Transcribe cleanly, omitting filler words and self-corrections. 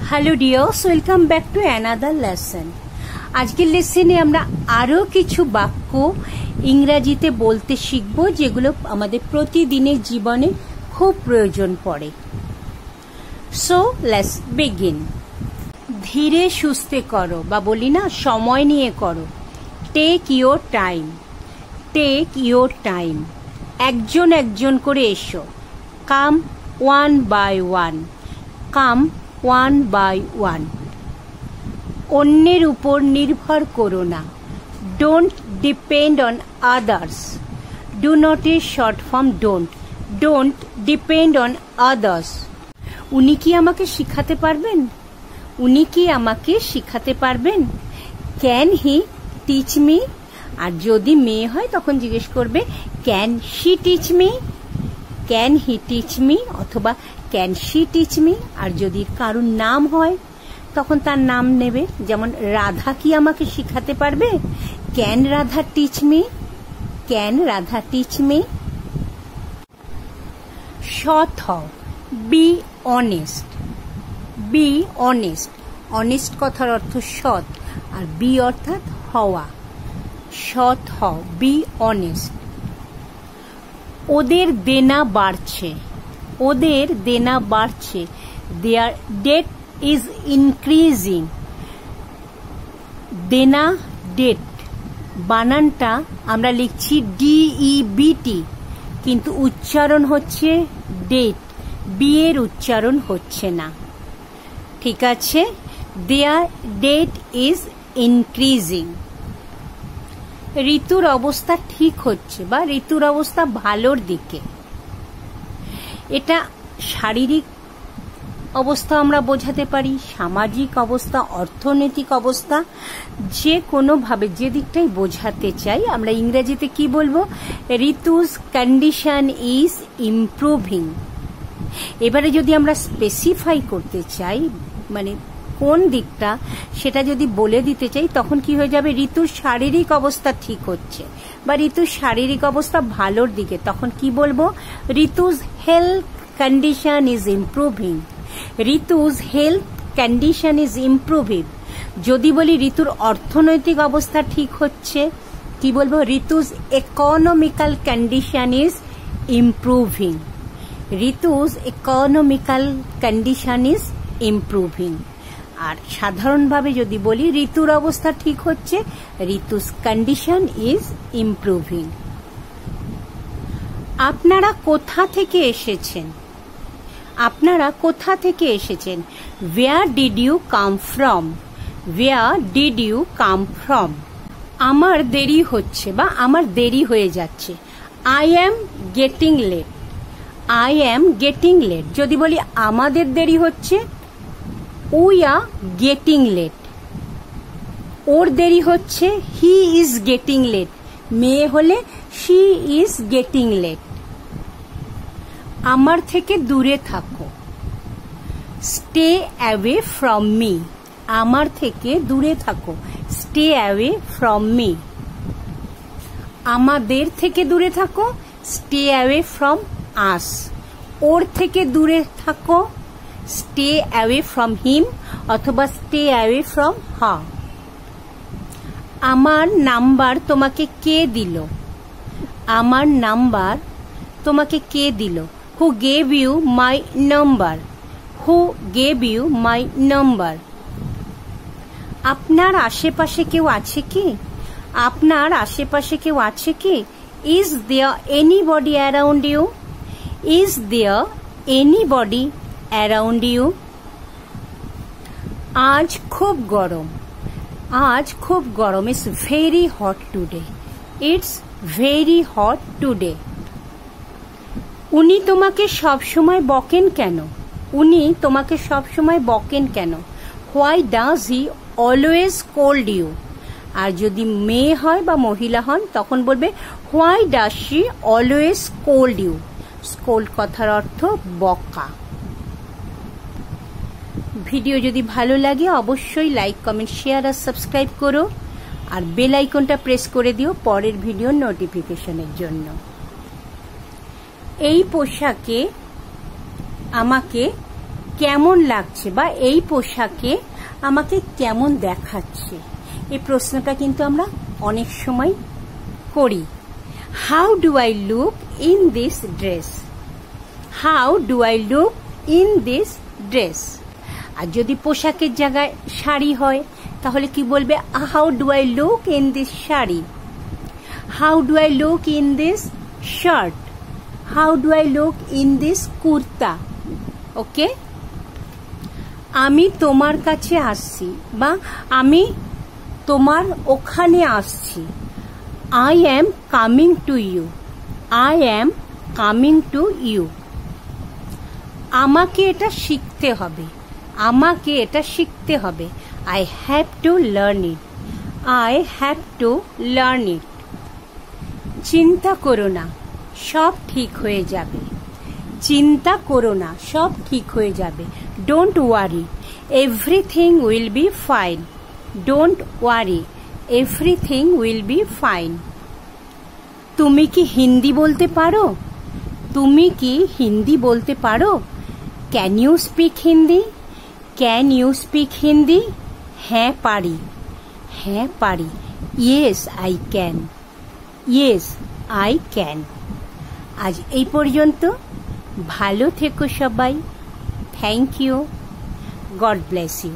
Hello dears, welcome back to another lesson. আজকের লেসনে আমরা আরও কিছু বাক্য ইংরাজিতে বলতে শিখব, যেগুলো আমাদের প্রতিদিনের জীবনে খুব প্রয়োজন পড়ে। So let's begin. ধীরে সুস্থে করো, বা বলি না সময় নিয়ে করো। Take your time, take your time. একজন একজন করে এসো। Come one by one, come one by one. অন্যের উপর নির্ভর করো না। Don't depend on others. Do not এর short form don't. Don't depend on others. উনি কি আমাকে শিখাতে পারবেন? উনি কি আমাকে শিখাতে পারবেন? Can he teach me? আর যদি মেয়ে হয় তখন জিজ্ঞেস করবে can she teach me? Can he teach me অথবা ক্যান শি টিচ মি। আর যদি কারুর নাম হয় তখন তার নাম নেবে। যেমন রাধা কি আমাকে শিখাতে পারবে? Can Radha teach me? Can Radha teach me? সৎ হও, be honest. Be honest. Honest কথার অর্থ সৎ, আর বি অর্থাৎ হওয়া। সৎ হও, বি অনেস্ট। ওদের দেনা বাড়ছে। ওদের দেনা বাড়ছে। দেয়ার ডেট ইজ ইনক্রিজিং। দেনা ডেট বানানটা আমরা লিখছি DEBT, কিন্তু উচ্চারণ হচ্ছে ডেট। বি এর উচ্চারণ হচ্ছে না। ঠিক আছে, দেয়ার ডেট ইজ ইনক্রিজিং। ঋতুর অবস্থা ঠিক হচ্ছে, বা ঋতুর অবস্থা ভালোর দিকে। এটা শারীরিক অবস্থা আমরা বোঝাতে পারি, সামাজিক অবস্থা, অর্থনৈতিক অবস্থা, যে কোনোভাবে যে দিকটাই বোঝাতে চাই আমরা ইংরেজিতে কি বলবো? ঋতুস কন্ডিশন ইজ ইমপ্রুভিং। এবারে যদি আমরা স্পেসিফাই করতে চাই, মানে কোন দিকটা সেটা যদি বলে দিতে চাই, তখন কি হয়ে যাবে? ঋতুর শারীরিক অবস্থা ঠিক হচ্ছে, বা ঋতুর শারীরিক অবস্থা ভালোর দিকে। তখন কি বলবো? Ritu's health condition is improving. Ritu's health condition is improving. যদি বলি ঋতুর অর্থনৈতিক অবস্থা ঠিক হচ্ছে, কি বলবো? Ritu's economical condition is improving. Ritu's economical condition is improving. আর সাধারণভাবে যদি বলি ঋতুর অবস্থা ঠিক হচ্ছে, ঋতুস কন্ডিশন ইজ ইমপ্রুভিং। আপনারা কোথা থেকে এসেছেন? আপনারা কোথা থেকে এসেছেন? Where did you come from? Where did you come from? আমার দেরি হচ্ছে, বা আমার দেরি হয়ে যাচ্ছে। I am getting late. I am getting late. যদি বলি আমাদের দেরি হচ্ছে, we are getting late. ওর দেরি হচ্ছে, he is getting late. মেয়ে হলে she is getting late. আমার থেকে দূরে থাকো। Stay away from me. আমার থেকে দূরে থাকো। Stay away from me. আমাদের থেকে দূরে থাকো। Stay away from us. ওর থেকে দূরে থাকো। Stay away from him অথবা stay away from her. আমার নাম্বার তোমাকে কে দিল? আমার নাম্বার তোমাকে কে দিল? Who gave you my number? Who gave you my number? আপনার আশেপাশে কেউ আছে কি? আপনার আশেপাশে কেউ আছে কি? Is there anybody around you? Is there anybody around you? আজ খুব গরম। আজ খুব গরম। It's very hot today. It's very hot today. উনি তোমাকে সব সময় বকেন কেন? উনি তোমাকে সব সময় বকেন কেন? Why does he always scold you? আর যদি মেয়ে হয় বা মহিলা হন তখন বলবে Why does she always scold you? Scold কথার অর্থ বকা। ভিডিও যদি ভালো লাগে অবশ্যই লাইক, কমেন্ট, শেয়ার আর সাবস্ক্রাইব করো, আর বেল আইকনটা প্রেস করে দিও পরের ভিডিও নোটিফিকেশনের জন্য। এই পোশাকে আমাকে কেমন লাগছে বা এই পোশাকে আমাকে কেমন দেখাচ্ছে, এই প্রশ্নটা কিন্তু আমরা অনেক সময় করি। How do I look in this dress, how do I look in this dress. আর যদি পোশাকের জায়গায় শাড়ি হয় তাহলে কি বলবে, how do I look in this sari, how do I look in this shirt, how do I look in this kurta. Okay, আমি তোমার কাছে আসছি বা আমি তোমার ওখানে আসছি, I am coming to you, I am coming to you. আমাকে এটা শিখতে হবে, আমাকে এটা শিখতে হবে, I have to learn it, I have to learn it. চিন্তা করো না, সব ঠিক হয়ে যাবে, চিন্তা করো না, সব ঠিক হয়ে যাবে। Don't worry, everything will be fine, don't worry, everything will be fine. তুমি কি হিন্দি বলতে পারো, তুমি কি হিন্দি বলতে পারো? Can you speak Hindi, can you speak Hindi? হ্যাঁ পারি, হ্যাঁ পারি। Yes I can, yes I can. আজ এই পর্যন্ত, ভালো থেকো সবাই। Thank you, God bless you.